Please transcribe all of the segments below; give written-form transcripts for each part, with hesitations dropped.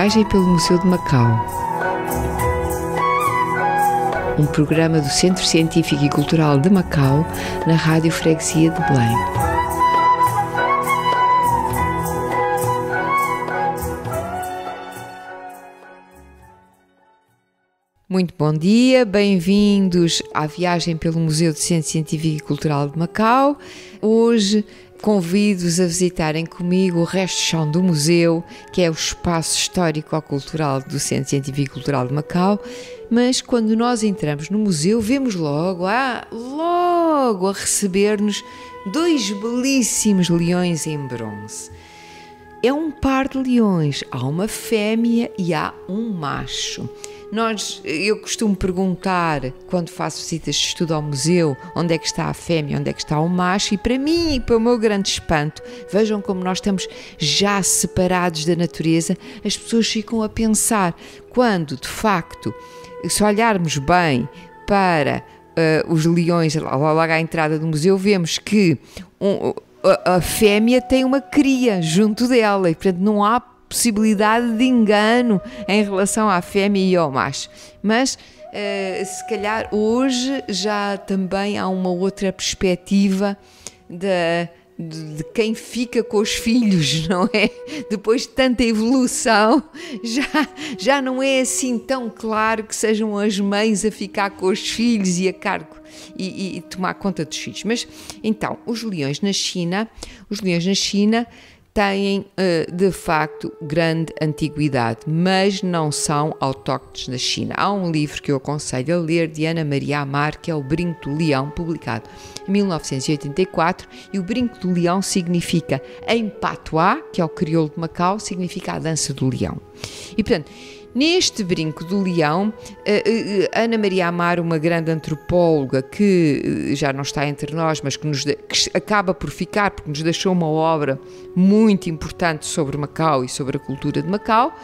viagem pelo Museu de Macau. Um programa do Centro Científico e Cultural de Macau, na Rádio Freguesia de Belém. Muito bom dia, bem-vindos à viagem pelo Museu do Centro Científico e Cultural de Macau. Hoje convido-vos a visitarem comigo o resto de chão do museu, que é o espaço histórico-cultural do Centro Científico e Cultural de Macau. Mas quando nós entramos no museu, vemos logo a receber-nos dois belíssimos leões em bronze. É um par de leões, há uma fêmea e há um macho. Eu costumo perguntar, quando faço visitas de estudo ao museu, onde é que está a fêmea, onde é que está o macho, e para mim, e para o meu grande espanto, vejam como nós estamos já separados da natureza, as pessoas ficam a pensar, quando de facto, se olharmos bem para os leões, logo à entrada do museu, vemos que a fêmea tem uma cria junto dela, e portanto não há possibilidade de engano em relação à fêmea e ao macho. Mas se calhar hoje já também há uma outra perspectiva de quem fica com os filhos, não é? Depois de tanta evolução, já não é assim tão claro que sejam as mães a ficar com os filhos e a cargo e tomar conta dos filhos. Mas então, os leões na China têm, de facto, grande antiguidade, mas não são autóctones da China. Há um livro que eu aconselho a ler, de Ana Maria Amar, que é O Brinco do Leão, publicado em 1984, e o Brinco do Leão significa, em patuá, que é o crioulo de Macau, significa a dança do leão. E, portanto, neste Brinco do Leão, Ana Maria Amar, uma grande antropóloga que já não está entre nós, mas que acaba por ficar, porque nos deixou uma obra muito importante sobre Macau e sobre a cultura de Macau,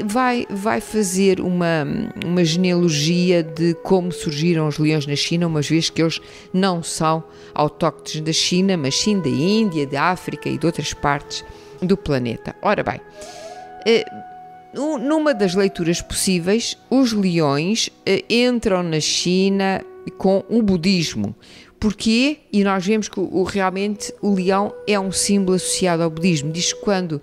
vai fazer uma genealogia de como surgiram os leões na China, uma vez que eles não são autóctones da China, mas sim da Índia, da África e de outras partes do planeta. Ora bem, numa das leituras possíveis, os leões entram na China com o budismo. Porquê? E nós vemos que realmente o leão é um símbolo associado ao budismo. Diz que quando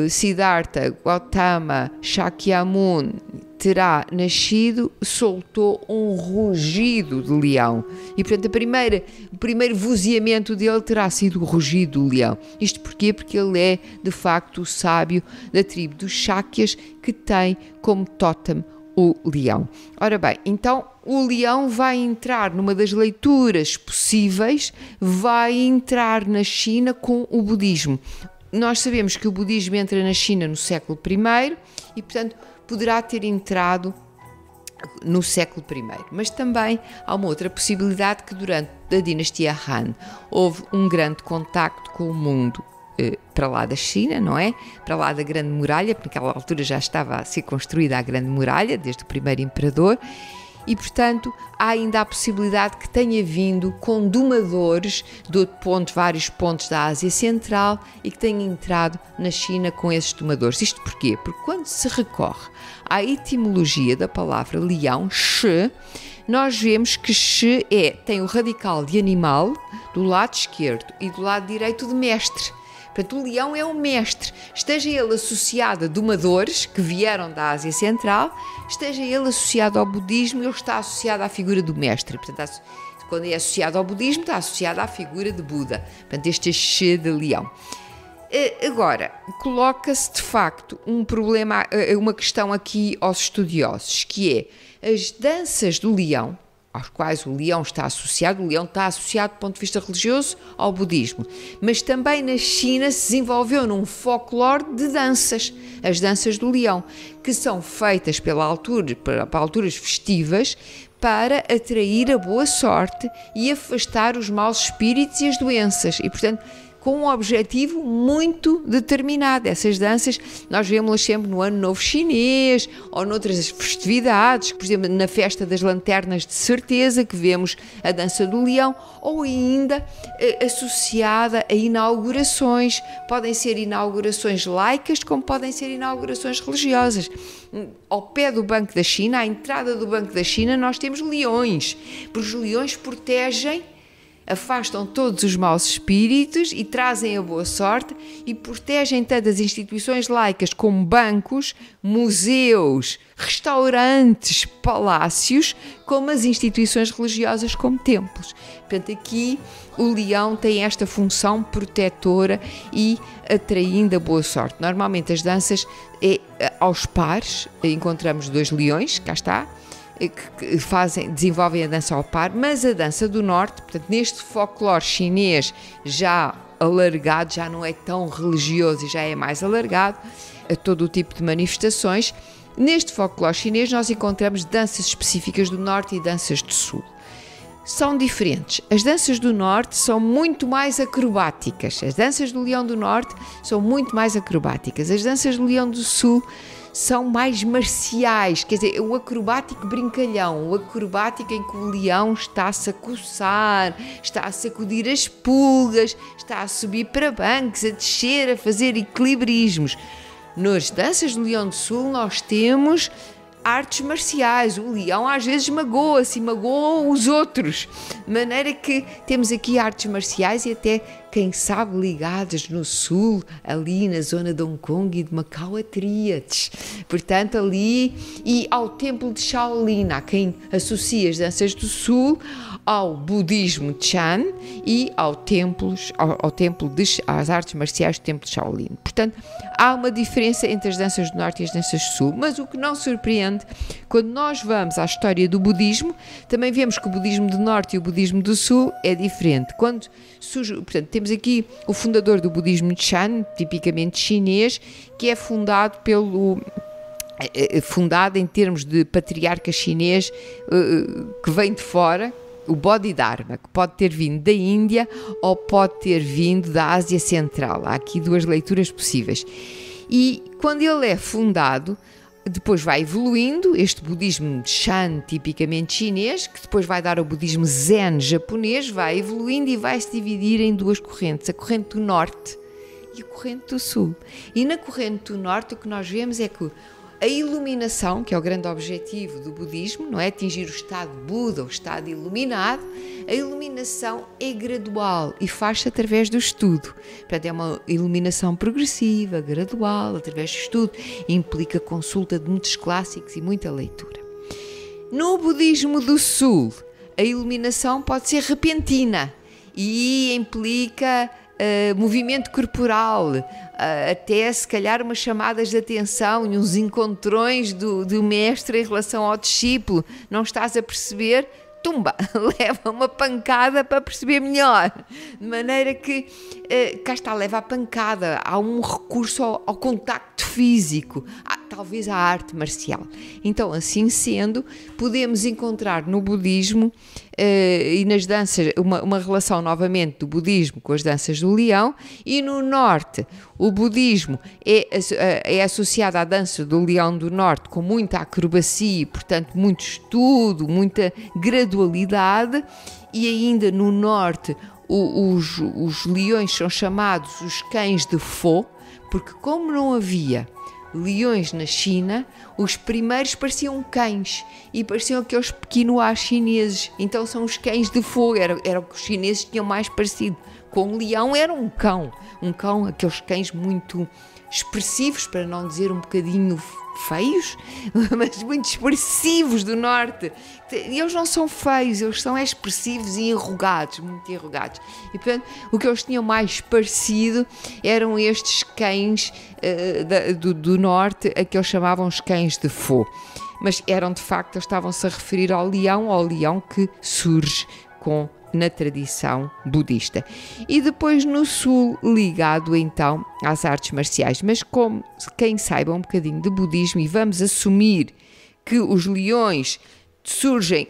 Siddhartha Gautama Shakyamuni terá nascido, soltou um rugido de leão. E, portanto, o primeiro vozeamento dele terá sido o rugido do leão. Isto porquê? Porque ele é, de facto, o sábio da tribo dos Shakyas, que tem como tótem o leão. Ora bem, então o leão vai entrar, numa das leituras possíveis, vai entrar na China com o budismo. Nós sabemos que o budismo entra na China no século I e, portanto, poderá ter entrado no século I. Mas também há uma outra possibilidade, que durante a dinastia Han houve um grande contacto com o mundo para lá da China, não é? Para lá da Grande Muralha, porque naquela altura já estava a ser construída a Grande Muralha, desde o primeiro imperador, e, portanto, há ainda a possibilidade que tenha vindo com domadores de vários pontos da Ásia Central e que tenha entrado na China com esses domadores. Isto porquê? Porque quando se recorre à etimologia da palavra leão, shi, nós vemos que shi tem o radical de animal do lado esquerdo e do lado direito de mestre. Portanto, o leão é um mestre, esteja ele associado a domadores que vieram da Ásia Central, esteja ele associado ao budismo, ele está associado à figura do mestre. Portanto, quando é associado ao budismo, está associado à figura de Buda. Portanto, este é Shi de leão. Agora, coloca-se de facto um problema, uma questão aqui aos estudiosos, que é as danças do leão, aos quais o leão está associado do ponto de vista religioso ao budismo, mas também na China se desenvolveu num folclore de danças, as danças do leão, que são feitas para alturas festivas, para atrair a boa sorte e afastar os maus espíritos e as doenças. E, portanto, com um objetivo muito determinado. Essas danças nós vemos-las sempre no Ano Novo Chinês ou noutras festividades, por exemplo, na Festa das Lanternas, de certeza que vemos a dança do leão, ou ainda associada a inaugurações. Podem ser inaugurações laicas, como podem ser inaugurações religiosas. Ao pé do Banco da China, à entrada do Banco da China, nós temos leões, porque os leões protegem, afastam todos os maus espíritos e trazem a boa sorte e protegem tanto as instituições laicas como bancos, museus, restaurantes, palácios, como as instituições religiosas como templos. Portanto, aqui o leão tem esta função protetora e atraindo a boa sorte. Normalmente as danças aos pares, encontramos 2 leões, cá está, que desenvolvem a dança ao par, mas a dança do norte, portanto, neste folclore chinês já alargado, já não é tão religioso e já é mais alargado a todo o tipo de manifestações. Neste folclore chinês nós encontramos danças específicas do norte e danças do sul. São diferentes. As danças do norte são muito mais acrobáticas. As danças do leão do norte são muito mais acrobáticas. As danças do leão do sul são mais marciais, quer dizer, o acrobático brincalhão, o acrobático em que o leão está-se a coçar, está a sacudir as pulgas, está a subir para bancos, a descer, a fazer equilibrismos. Nas danças do leão do sul nós temos artes marciais. O leão às vezes magoa-se e magoa os outros, de maneira que temos aqui artes marciais e até, quem sabe, ligadas no sul, ali na zona de Hong Kong e de Macau, a tríades. Portanto, ali e ao templo de Shaolin, há quem associa as danças do sul ao budismo Chan e ao templo às artes marciais do templo de Shaolin. Portanto, há uma diferença entre as danças do norte e as danças do sul, mas o que não surpreende, quando nós vamos à história do budismo, também vemos que o budismo do norte e o budismo do sul é diferente. Quando surge, portanto, temos aqui o fundador do budismo Chan, tipicamente chinês, que é fundado em termos de patriarca chinês que vem de fora, o Bodhidharma, que pode ter vindo da Índia ou pode ter vindo da Ásia Central. Há aqui 2 leituras possíveis. E quando ele é fundado, depois vai evoluindo, este budismo Shan, tipicamente chinês, que depois vai dar ao budismo Zen japonês, vai evoluindo e vai se dividir em 2 correntes, a corrente do norte e a corrente do sul. E na corrente do norte o que nós vemos é que a iluminação, que é o grande objetivo do budismo, não é atingir o estado Buda, o estado iluminado, a iluminação é gradual e faz-se através do estudo. Portanto, é uma iluminação progressiva, gradual, através do estudo, implica consulta de muitos clássicos e muita leitura. No budismo do sul, a iluminação pode ser repentina e implica movimento corporal, até se calhar umas chamadas de atenção e uns encontrões do mestre em relação ao discípulo. Não estás a perceber? Tumba, leva uma pancada para perceber melhor. De maneira que, cá está, leva a pancada, há um recurso ao contacto físico, talvez à arte marcial. Então, assim sendo, podemos encontrar no budismo e nas danças uma relação novamente do budismo com as danças do leão, e no norte o budismo é associado à dança do leão do norte com muita acrobacia, portanto muito estudo, muita gradualidade, e ainda no norte os leões são chamados os cães de Fo, porque como não havia leões na China, os primeiros pareciam cães e pareciam aqueles pequenoás chineses, então são os cães de fogo, era o que os chineses tinham mais parecido com um leão. Era um cão, aqueles cães muito expressivos, para não dizer um bocadinho feios, mas muito expressivos do norte. E eles não são feios, eles são expressivos e enrugados, muito enrugados. E portanto, o que eles tinham mais parecido eram estes cães do norte, a que eles chamavam os cães de Fo. Mas eram de facto, eles estavam-se a referir ao leão que surge na tradição budista. E depois no sul, ligado então às artes marciais. Mas como quem saiba um bocadinho de budismo, e vamos assumir que os leões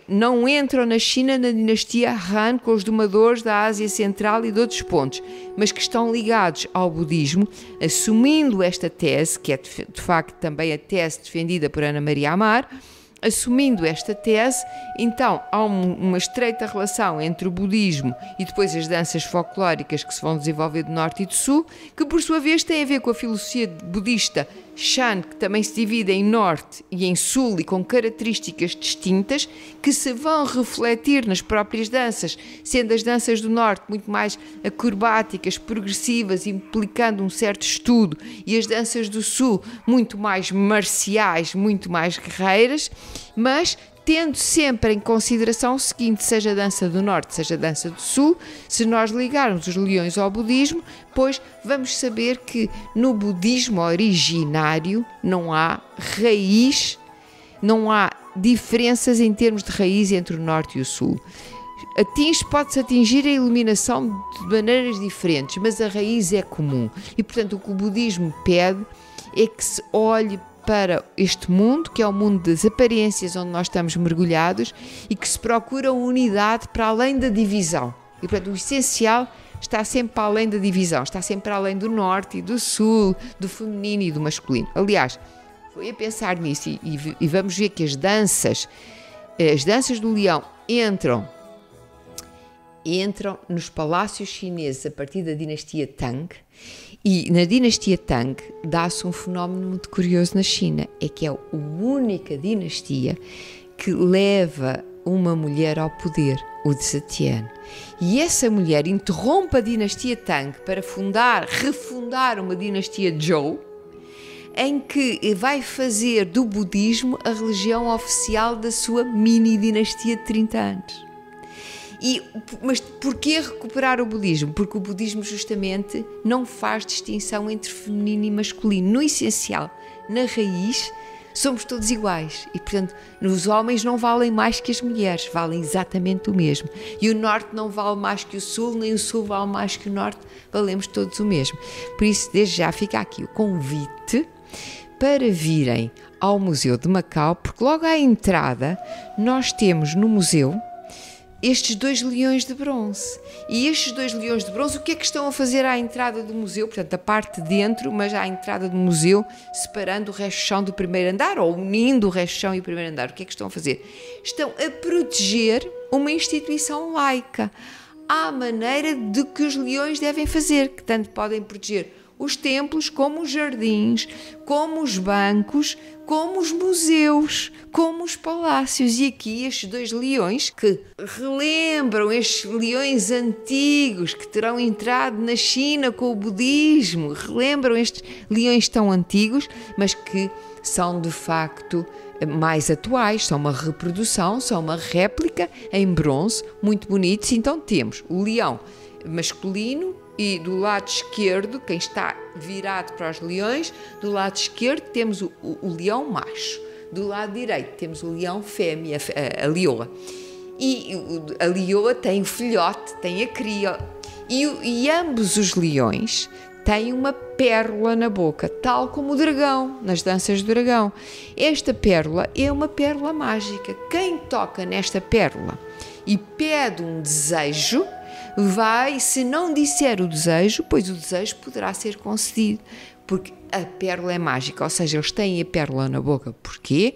não entram na China na dinastia Han com os domadores da Ásia Central e de outros pontos, mas que estão ligados ao budismo, assumindo esta tese, que é de facto também a tese defendida por Ana Maria Amar. Assumindo esta tese, então há uma estreita relação entre o budismo e depois as danças folclóricas que se vão desenvolver do norte e do sul, que por sua vez têm a ver com a filosofia budista Shan, que também se divide em norte e em sul e com características distintas, que se vão refletir nas próprias danças, sendo as danças do norte muito mais acrobáticas, progressivas, implicando um certo estudo, e as danças do sul muito mais marciais, muito mais guerreiras, mas tendo sempre em consideração o seguinte: seja a dança do norte, seja a dança do sul, se nós ligarmos os leões ao budismo, pois vamos saber que no budismo originário não há raiz, não há diferenças em termos de raiz entre o norte e o sul. Pode-se atingir a iluminação de maneiras diferentes, mas a raiz é comum. E, portanto, o que o budismo pede é que se olhe para este mundo, que é o mundo das aparências onde nós estamos mergulhados, e que se procura unidade para além da divisão. E, portanto, o essencial está sempre para além da divisão, está sempre para além do norte e do sul, do feminino e do masculino. Aliás, foi a pensar nisso e vamos ver que as danças do leão entram nos palácios chineses a partir da dinastia Tang. E na dinastia Tang dá-se um fenómeno muito curioso na China, é que é a única dinastia que leva uma mulher ao poder, o de Zetian. E essa mulher interrompe a dinastia Tang para refundar uma dinastia Zhou, em que vai fazer do budismo a religião oficial da sua mini-dinastia de 30 anos. Mas porquê recuperar o budismo? Porque o budismo justamente não faz distinção entre feminino e masculino. No essencial, na raiz, somos todos iguais e, portanto, os homens não valem mais que as mulheres, valem exatamente o mesmo. E o norte não vale mais que o sul, nem o sul vale mais que o norte, valemos todos o mesmo. Por isso, desde já fica aqui o convite para virem ao Museu de Macau, porque logo à entrada nós temos no museu estes 2 leões de bronze. E estes 2 leões de bronze, o que é que estão a fazer à entrada do museu? Portanto, a parte de dentro, mas à entrada do museu, separando o resto do chão do primeiro andar, ou unindo o resto do chão e o primeiro andar. O que é que estão a fazer? Estão a proteger uma instituição laica, à maneira de que os leões devem fazer, que tanto podem proteger os templos, como os jardins, como os bancos, como os museus, como os palácios. E aqui estes 2 leões que relembram estes leões antigos que terão entrado na China com o budismo, relembram estes leões tão antigos, mas que são de facto mais atuais, são uma reprodução, são uma réplica em bronze, muito bonitos. Então temos o leão masculino, e do lado esquerdo, quem está virado para os leões, do lado esquerdo temos o leão macho, do lado direito temos o leão fêmea, a leoa. E a leoa tem o filhote, tem a cria, e ambos os leões têm uma pérola na boca, tal como o dragão, nas danças do dragão. Esta pérola é uma pérola mágica. Quem toca nesta pérola e pede um desejo, se não disser o desejo, pois o desejo poderá ser concedido, porque a pérola é mágica, ou seja, eles têm a pérola na boca. Porquê?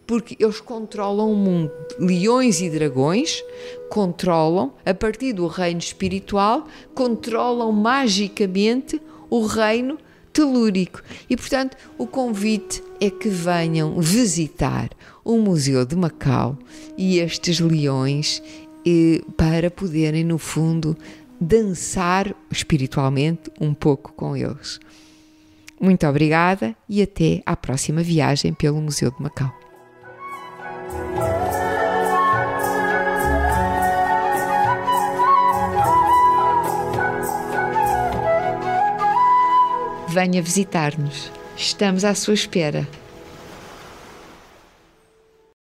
Porque eles controlam o mundo. Leões e dragões controlam, a partir do reino espiritual, controlam magicamente o reino telúrico. E, portanto, o convite é que venham visitar o Museu de Macau e estes leões, para poderem, no fundo, dançar espiritualmente um pouco com eles. Muito obrigada e até à próxima viagem pelo Museu de Macau. Venha visitar-nos. Estamos à sua espera.